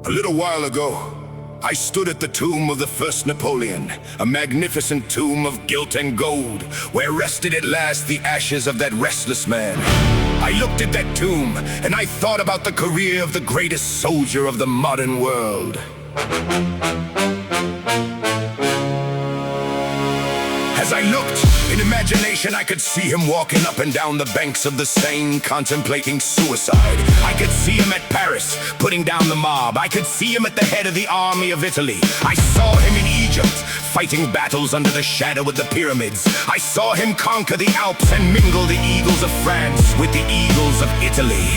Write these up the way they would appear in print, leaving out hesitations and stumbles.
A little while ago, I stood at the tomb of the first Napoleon, a magnificent tomb of gilt and gold, where rested at last the ashes of that restless man. I looked at that tomb, and I thought about the career of the greatest soldier of the modern world. As I looked, in imagination I could see him walking up and down the banks of the Seine, contemplating suicide. I could see him at Paris, putting down the mob. I could see him at the head of the army of Italy. I saw him in Egypt, fighting battles under the shadow of the pyramids. I saw him conquer the Alps and mingle the eagles of France with the eagles of Italy.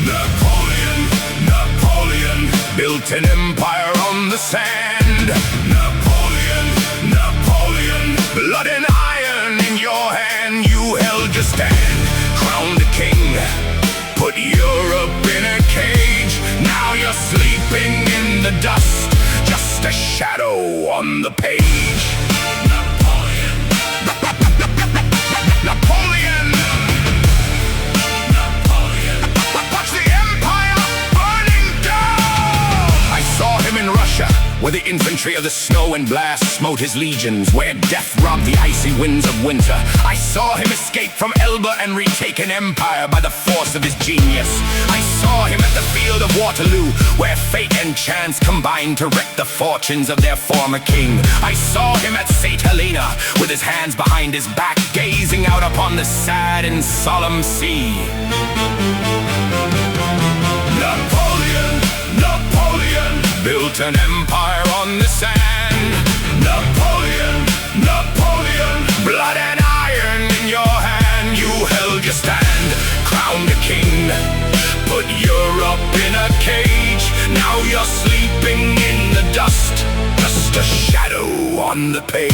Napoleon, Napoleon, built an empire on the sand. Napoleon, Napoleon, blood and iron in your hand, you held your stand. Crowned a king, put Europe in a cage. Now you're sleeping in the dust, just a shadow on the page. Napoleon, Napoleon, Napoleon, watch the empire burning down. I saw him in Russia, where the infantry of the snow and blast smote his legions, where death robbed the icy winds of winter. I saw him escape from Elba and retake an empire by the force of his genius. I saw him at the field of Waterloo, where fate and chance combined to wreck the fortunes of their former king. I saw him at St. Helena, with his hands behind his back, gazing out upon the sad and solemn sea. Napoleon, Napoleon, built an empire on the sand. Napoleon, Napoleon, blood and iron in your hand, you held your stand. Crowned a king, put Europe in a cage. Now you're sleeping in the dust, just a shadow on the page.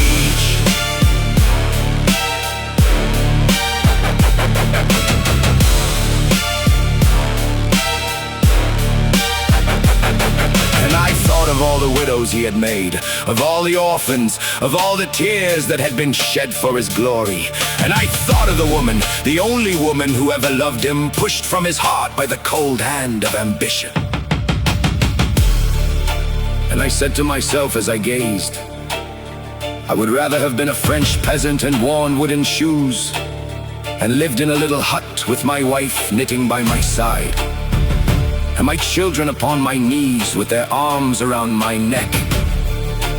Of all the widows he had made, of all the orphans, of all the tears that had been shed for his glory. And I thought of the woman, the only woman who ever loved him, pushed from his heart by the cold hand of ambition. And I said to myself as I gazed, I would rather have been a French peasant and worn wooden shoes, and lived in a little hut with my wife knitting by my side, and my children upon my knees with their arms around my neck.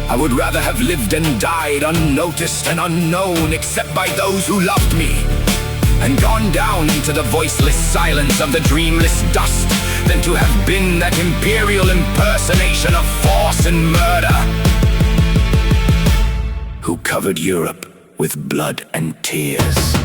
I would rather have lived and died unnoticed and unknown except by those who loved me, and gone down into the voiceless silence of the dreamless dust, than to have been that imperial impersonation of force and murder, who covered Europe with blood and tears.